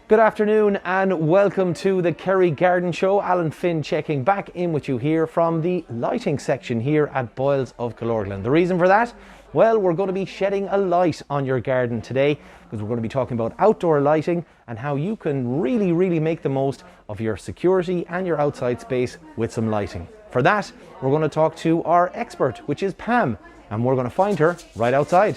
Good afternoon and welcome to the Kerry Garden Show. Alan Finn checking back in with you here from the lighting section here at Boyles of Killorglin. The reason for that? Well, we're going to be shedding a light on your garden today because we're going to be talking about outdoor lighting and how you can really make the most of your security and your outside space with some lighting. For that, we're going to talk to our expert, which is Pam, and we're going to find her right outside.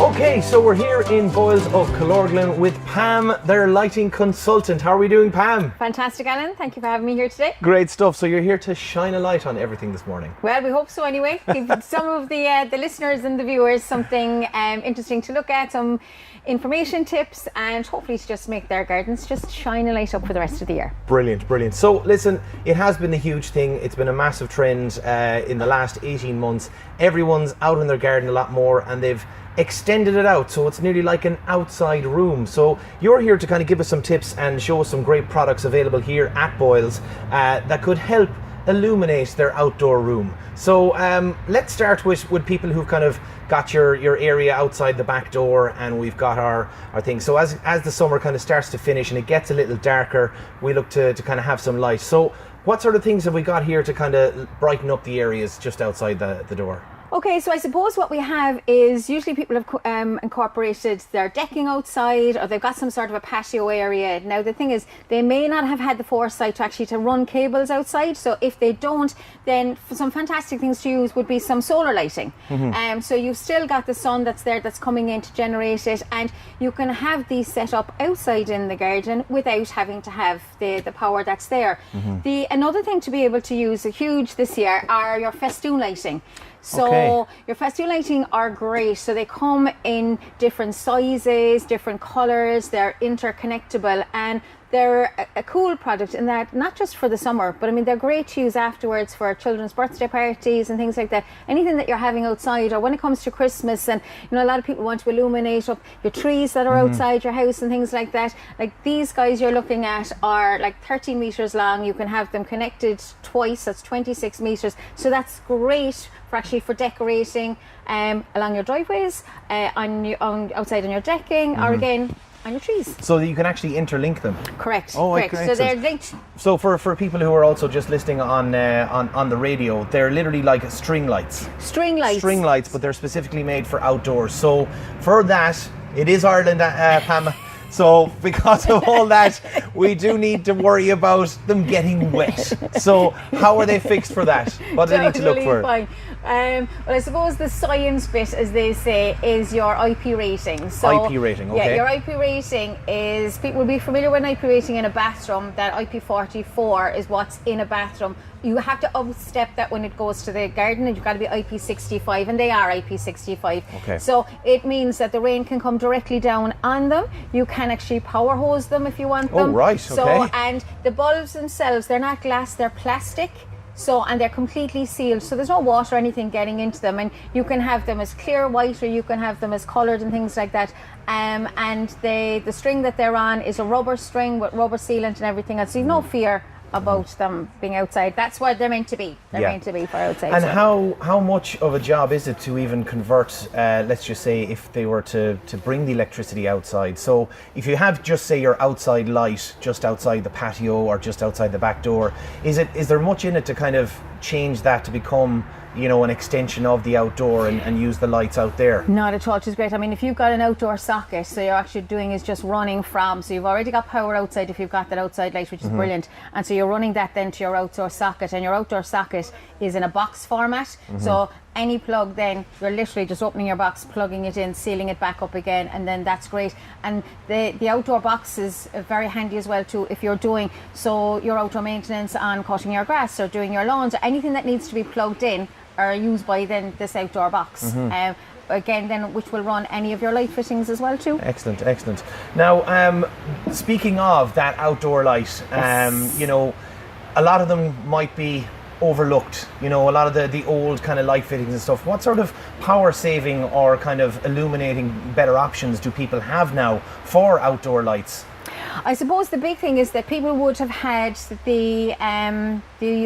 Okay, so we're here in Boyles of Killorglin with Pam, their lighting consultant. How are we doing, Pam? Fantastic, Alan. Thank you for having me here today. Great stuff. So you're here to shine a light on everything this morning. Well, we hope so anyway. Give some of the listeners and the viewers something interesting to look at, some information tips, and hopefully to just make their gardens just shine a light up for the rest of the year. Brilliant, brilliant. So listen, it has been a huge thing. It's been a massive trend in the last 18 months. Everyone's out in their garden a lot more and they've extended it out, so it's nearly like an outside room. So you're here to kind of give us some tips and show us some great products available here at Boyles that could help illuminate their outdoor room. So let's start with people who've kind of got your area outside the back door, and we've got our thing. So as the summer kind of starts to finish and it gets a little darker, we look to kind of have some light. So what sort of things have we got here to kind of brighten up the areas just outside the door? Okay, so I suppose what we have is usually people have incorporated their decking outside, or they've got some sort of a patio area. Now the thing is, they may not have had the foresight to run cables outside. So if they don't, then some fantastic things to use would be some solar lighting. So you've still got the sun that's there, that's coming in to generate it, and you can have these set up outside in the garden without having to have the power that's there. Another thing to be able to use, huge this year, are your festoon lighting. So your festoon lighting are great. So they come in different sizes, different colours, they're interconnectable, and they're a cool product in that, not just for the summer, but I mean, they're great to use afterwards for children's birthday parties and things like that. Anything that you're having outside, or when it comes to Christmas, and you know, a lot of people want to illuminate up your trees that are outside your house and things like that. Like these guys you're looking at are like 13 meters long. You can have them connected twice, that's 26 meters. So that's great for decorating along your driveways, outside on your decking, or again on your trees. So that you can actually interlink them. Correct. Oh, correct. Okay, so they're linked. So for people who are also just listening on the radio, they're literally like string lights. String lights, but they're specifically made for outdoors. So for that, it is Ireland, Pam. So because of all that, we do need to worry about them getting wet. So how are they fixed for that? What do they need to look for? Fine. Well, I suppose the science bit, as they say, is your IP rating. So, IP rating, okay. Yeah, your IP rating is, people will be familiar with IP rating in a bathroom, that IP44 is what's in a bathroom. You have to outstep that when it goes to the garden, and you've got to be IP65, and they are IP65. Okay. So it means that the rain can come directly down on them. You can actually power hose them if you want them. Oh, right, okay. So, and the bulbs themselves, they're not glass, they're plastic. So, and they're completely sealed, so there's no water or anything getting into them, and you can have them as clear white, or you can have them as coloured and things like that. And the string that they're on is a rubber string with rubber sealant and everything else, so you've no fear about them being outside. That's what they're meant to be. They're meant to be for outside. And how much of a job is it to even convert, let's just say, if they were to bring the electricity outside? So if you have, just say, your outside light just outside the patio or just outside the back door, is there much in it to kind of change that to become, you know, an extension of the outdoor and use the lights out there? Not at all, which is great. I mean, if you've got an outdoor socket, so you're actually doing is just running from, so you've already got power outside if you've got that outside light, which is brilliant. And so you're running that then to your outdoor socket, and your outdoor socket is in a box format. So any plug, then you're literally just opening your box, plugging it in, sealing it back up again, and then that's great. And the outdoor box is very handy as well too, if you're doing your outdoor maintenance on cutting your grass or doing your lawns, or anything that needs to be plugged in are used by then this outdoor box. Again, then, which will run any of your light fittings as well too. Excellent, excellent. Now, speaking of that outdoor light, you know, a lot of them might be overlooked, you know, a lot of the old kind of light fittings and stuff. What sort of power saving or kind of illuminating better options do people have now for outdoor lights? I suppose the big thing is that people would have had the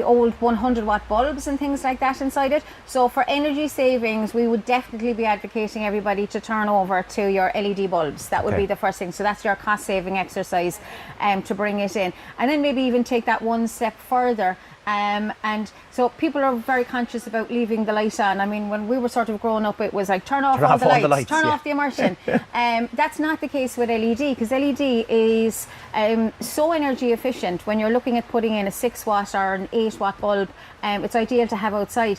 old 100 watt bulbs and things like that inside it. So for energy savings, we would definitely be advocating everybody to turn over to your LED bulbs. That would be the first thing. So that's your cost saving exercise to bring it in. And then maybe even take that one step further. And so people are very conscious about leaving the light on. I mean, when we were sort of growing up, it was like turn off all the lights, turn off the immersion. That's not the case with LED, because LED is so energy efficient. When you're looking at putting in a 6 watt or an 8 watt bulb, it's ideal to have outside,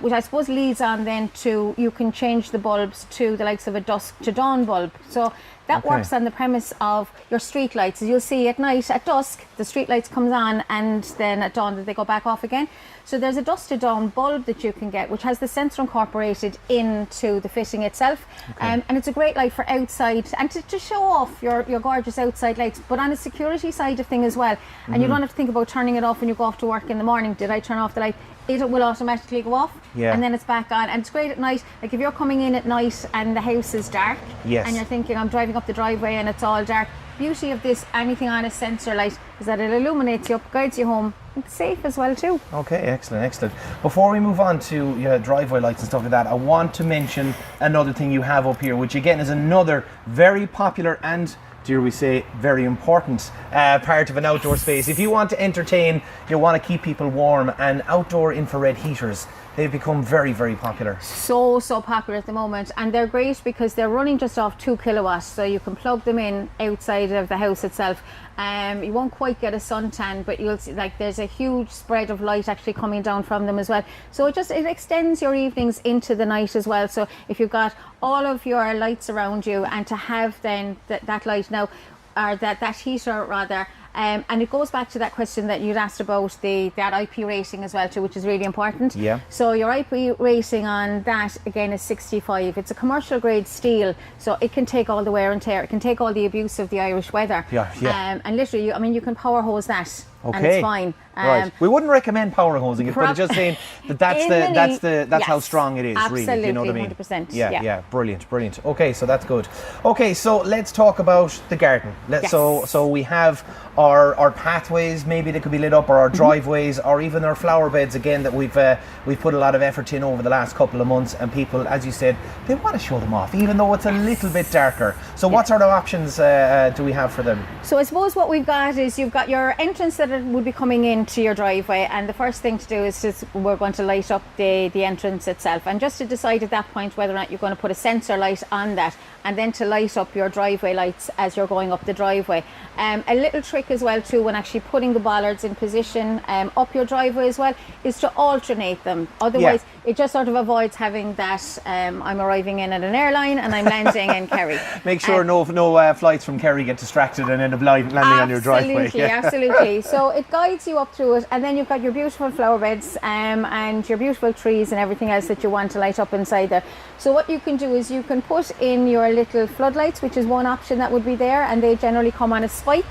which I suppose leads on then to you can change the bulbs to the likes of a dusk to dawn bulb. So that works on the premise of your street lights. You'll see at night, at dusk, the street lights comes on, and then at dawn they go back off again. So there's a dusk to dawn bulb that you can get, which has the sensor incorporated into the fitting itself. And it's a great light for outside and to show off your gorgeous outside lights, but on a security side of thing as well. And you don't have to think about turning it off when you go off to work in the morning. Did I turn off the light? It will automatically go off, and then it's back on. And it's great at night. Like if you're coming in at night and the house is dark, and you're thinking, I'm driving up the driveway and it's all dark. Beauty of this, anything on a sensor light, is that it illuminates you up, guides you home. It's safe as well too. Okay, excellent. Before we move on to driveway lights and stuff like that, I want to mention another thing you have up here, which again is another very popular and, dare we say, very important part of an outdoor space. If you want to entertain, you want to keep people warm, and outdoor infrared heaters, they've become very, very popular. So popular at the moment, and they're great because they're running just off 2 kilowatts, so you can plug them in outside of the house itself. You won't quite get a suntan, but you'll see like there's a huge spread of light actually coming down from them as well. So it extends your evenings into the night as well. So if you've got all of your lights around you, and to have then that light now, or that heater rather, and it goes back to that question that you'd asked about that IP rating as well too, which is really important. So your IP rating on that again is 65. It's a commercial grade steel, so it can take all the wear and tear. It can take all the abuse of the Irish weather. And literally, you can power hose that. And it's fine. Right. We wouldn't recommend power hosing it, but just saying that's how strong it is. Absolutely, really. You know what I mean? 100%. Yeah. Brilliant. Okay, so that's good. Okay, so let's talk about the garden. So we have our pathways, maybe they could be lit up, or our driveways, or even our flower beds again that we've put a lot of effort in over the last couple of months, and people, as you said, they want to show them off, even though it's a little bit darker. So what sort of options do we have for them? So I suppose what we've got is you've got your entrance that would be coming into your driveway, and the first thing to do is we're going to light up the entrance itself, and just to decide at that point whether or not you're going to put a sensor light on that, and then to light up your driveway lights as you're going up the driveway. A little trick as well too, when actually putting the bollards in position up your driveway as well, is to alternate them. Otherwise it just sort of avoids having that I'm arriving in at an airline and I'm landing in Kerry. Make sure no flights from Kerry get distracted and end up landing on your driveway. Absolutely. So it guides you up through it, and then you've got your beautiful flower beds and your beautiful trees and everything else that you want to light up inside there. So what you can do is you can put in your little floodlights, which is one option that would be there, and they generally come on a spike.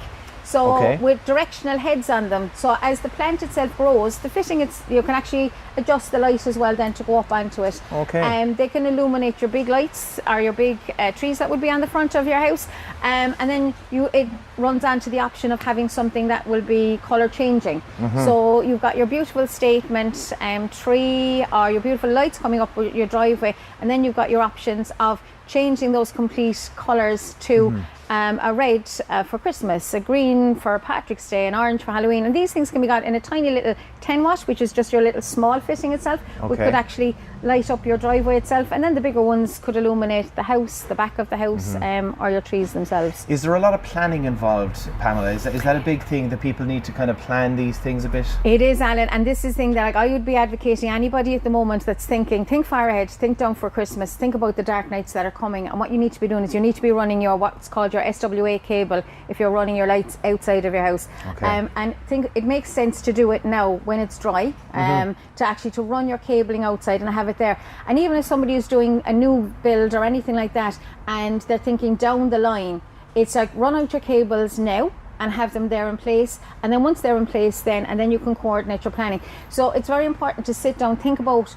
So with directional heads on them. So as the plant itself grows, the fitting, you can actually adjust the light as well then to go up onto it. They can illuminate your big lights or your big trees that would be on the front of your house. And then it runs on to the option of having something that will be colour changing. So you've got your beautiful statement tree, or your beautiful lights coming up with your driveway, and then you've got your options of changing those complete colours to a red for Christmas, a green for Patrick's Day, an orange for Halloween, and these things can be got in a tiny little 10 watt, which is just your little small fitting itself, which could actually light up your driveway itself, and then the bigger ones could illuminate the house, the back of the house, or your trees themselves. Is there a lot of planning involved, Pamela? Is that a big thing that people need to kind of plan these things a bit? It is, Alan, and this is the thing that I would be advocating anybody at the moment that's think far ahead, think down for Christmas, think about the dark nights that are coming, and what you need to be doing is you need to be running your what's called your SWA cable if you're running your lights outside of your house. And think it makes sense to do it now when it's dry, to run your cabling outside and have it there. And even if somebody is doing a new build or anything like that, and they're thinking down the line, it's like run out your cables now and have them there in place, and then once they're in place then you can coordinate your planning. So it's very important to sit down, think about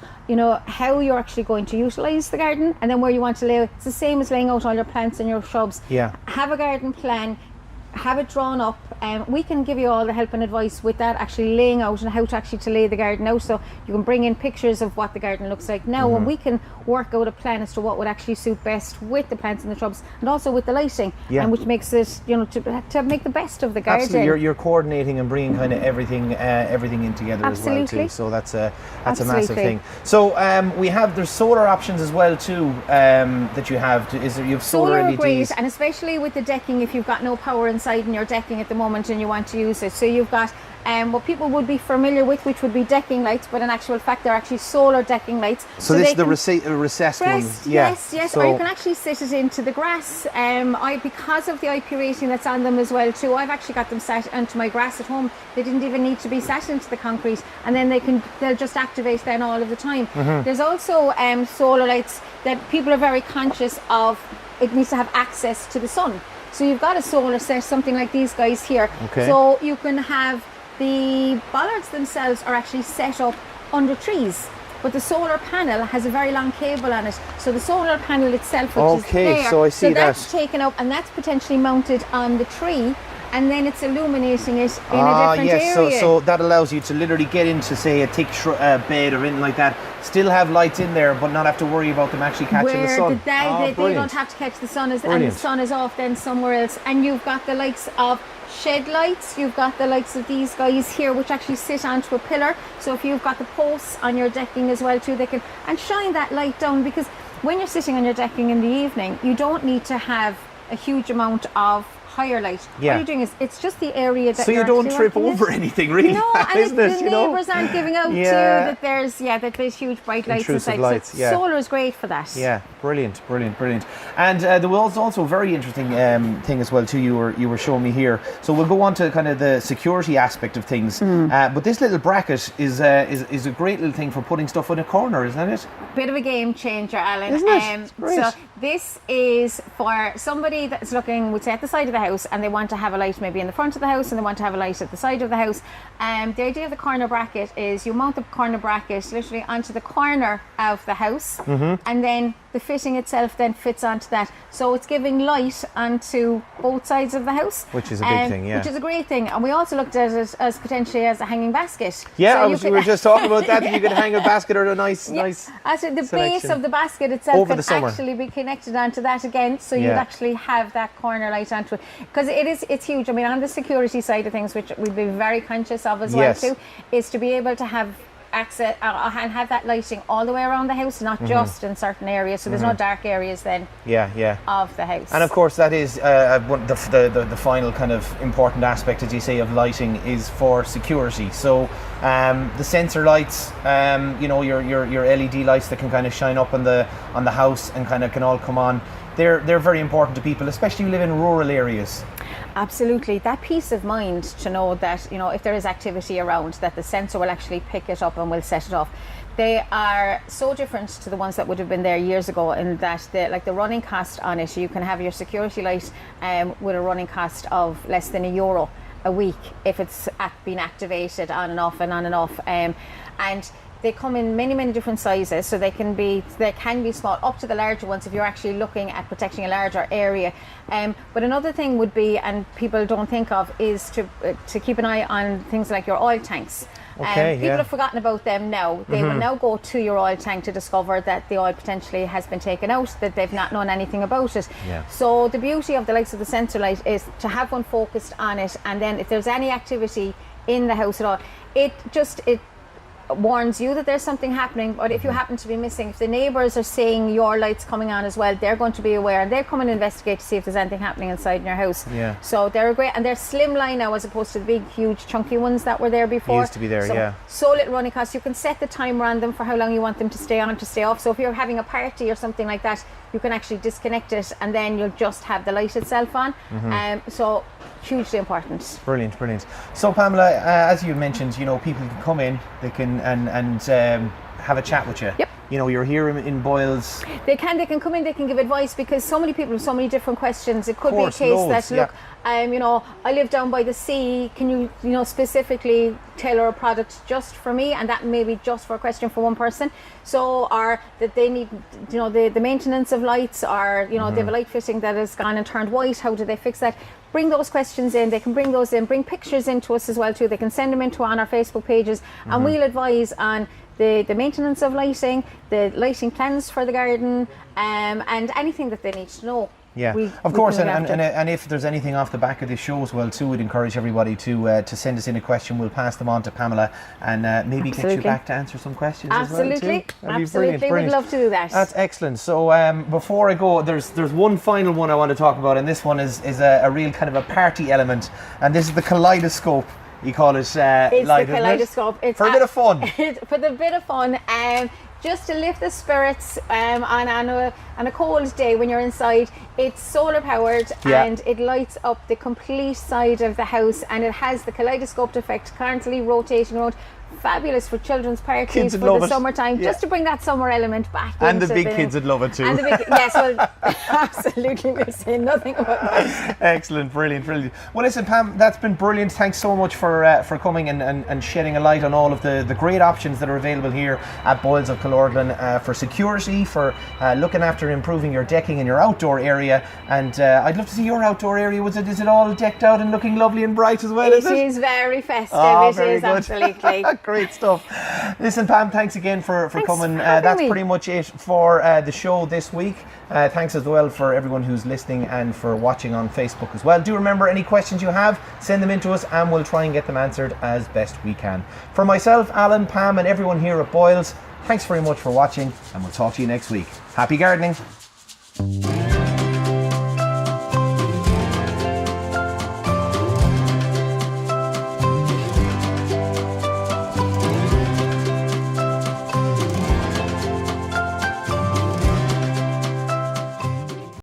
how you're actually going to utilise the garden, and then where you want to lay it. It's the same as laying out all your plants and your shrubs. Have a garden plan, have it drawn up, and we can give you all the help and advice with that, actually laying out and how to actually to lay the garden out. So you can bring in pictures of what the garden looks like now, and we can work out a plan as to what would actually suit best with the plants and the shrubs, and also with the lighting, and which makes it, you know, to make the best of the garden. Absolutely, you're coordinating and bringing kind of everything in together as well too. So that's a massive thing. So there's solar options as well too that you have. You have solar LEDs. Great, and especially with the decking, if you've got no power inside in your decking at the moment and you want to use it. So you've got what people would be familiar with, which would be decking lights, but in actual fact they're actually solar decking lights. So this is the recessed one? Yes, so, or you can actually sit it into the grass. Because of the IP rating that's on them as well too, I've actually got them sat into my grass at home. They didn't even need to be sat into the concrete, and then they'll just activate then all of the time. There's also solar lights that people are very conscious of. It needs to have access to the sun. So you've got a solar set, something like these guys here. So you can have the bollards themselves are actually set up under trees, but the solar panel has a very long cable on it. So the solar panel itself, which is there, so I see that's taken up, and that's potentially mounted on the tree, and then it's illuminating it in a different area. So that allows you to literally get into, say, a thick bed or anything like that, still have lights in there, but not have to worry about them actually catching the sun. They don't have to catch the sun, and the sun is off then somewhere else. And you've got the likes of shed lights, you've got the likes of these guys here, which actually sit onto a pillar. So if you've got the posts on your decking as well too, they can shine that light down, because when you're sitting on your decking in the evening, you don't need to have a huge amount of higher light. What you're doing is, it's just the area that you don't trip over anything, really. No, and the neighbours aren't giving out too that there's huge bright lights intrusive inside. Lights, Solar is great for that. Yeah, brilliant. And there was also a very interesting thing as well too. You were showing me here. So we'll go on to kind of the security aspect of things. But this little bracket is a great little thing for putting stuff in a corner, isn't it? Bit of a game changer, Alan. Isn't it? Great. So this is for somebody that's looking, would say, at the side of the house, and they want to have a light maybe in the front of the house, and they want to have a light at the side of the house. The idea of the corner bracket is you mount the corner bracket literally onto the corner of the house, and then the fitting itself then fits onto that. So it's giving light onto both sides of the house. Which is a big thing, Which is a great thing. And we also looked at it as potentially as a hanging basket. Yeah, we were just talking about that you could hang a basket or a nice Actually, the selection. base of the basket itself Over can the summer. actually be connected onto that again, so you'd actually have that corner light onto it. Because it's huge. I mean, on the security side of things, which we'd be very conscious of as well too, is to be able to have access and have that lighting all the way around the house, not just in certain areas, so there's no dark areas then of the house. And of course that is the final kind of important aspect, as you say, of lighting is for security. So the sensor lights, your LED lights that can kind of shine up on the house and kind of can all come on, they're very important to people, especially who live in rural areas. Absolutely. That peace of mind to know that, if there is activity around, that the sensor will actually pick it up and will set it off. They are so different to the ones that would have been there years ago, in that the running cost on it, you can have your security light with a running cost of less than €1 a week if it's been activated on and off. And they come in many different sizes, so they can be small up to the larger ones if you're actually looking at protecting a larger area. But another thing would be, and people don't think of, is to keep an eye on things like your oil tanks. People have forgotten about them now. They will now go to your oil tank to discover that the oil potentially has been taken out, that they've not known anything about it. So the beauty of the likes of the sensor light is to have one focused on it, and then if there's any activity in the house at all, it warns you that there's something happening. But if you happen to be missing, if the neighbours are seeing your lights coming on as well, they're going to be aware, and they'll come and investigate to see if there's anything happening inside in your house. So they're great, and they're slimline now as opposed to the big huge chunky ones that were there before. Used to be there. So little running costs. You can set the timer on them for how long you want them to stay on, to stay off. So if you're having a party or something like that, you can actually disconnect it, and then you'll just have the light itself on. So hugely important. Brilliant. So Pamela, as you mentioned, people can come in, they can and have a chat with you. Yep. You know, you're here in Boyles. They can come in, they can give advice, because so many people have so many different questions. It could be a case loads, that, look, you know, I live down by the sea. Can you, you know, specifically tailor a product just for me? And that may be just for a question for one person. So, or that they need, you know, the maintenance of lights, or, you know, they have a light fitting that has gone and turned white. How do they fix that? Bring those questions in. They can bring those in. Bring pictures into us as well too. They can send them into on our Facebook pages, and we'll advise on the maintenance of lighting, the lighting plans for the garden, and anything that they need to know. Yeah, of course, and if there's anything off the back of this show as well too, we'd encourage everybody to send us in a question. We'll pass them on to Pamela, and maybe get you back to answer some questions as well too. Absolutely, we'd love to do that. That's excellent. So before I go, there's one final one I want to talk about, and this one is a real kind of a party element, and this is the Kaleidoscope. You call it it's light, the Kaleidoscope. It's for a bit of fun. For the bit of fun, just to lift the spirits on a cold day when you're inside. It's solar powered, and it lights up the complete side of the house, and it has the kaleidoscope effect, constantly rotating around. Fabulous for children's parties for the summertime, just to bring that summer element back. And the big kids would love it too. And the big, yes, well, absolutely, we'll say nothing about that. Excellent, brilliant. Well, listen, Pam, that's been brilliant. Thanks so much for coming and shedding a light on all of the great options that are available here at Boyles of Killorglin for security, for looking after improving your decking in your outdoor area. And I'd love to see your outdoor area. Is it all decked out and looking lovely and bright as well? It is very festive. Very good. Absolutely. Great stuff. Listen, Pam, thanks again for coming. That's pretty much it for the show this week. Thanks as well for everyone who's listening and for watching on Facebook as well. Do remember, any questions you have, send them in to us and we'll try and get them answered as best we can. For myself, Alan, Pam and everyone here at Boyles, thanks very much for watching, and we'll talk to you next week. Happy gardening.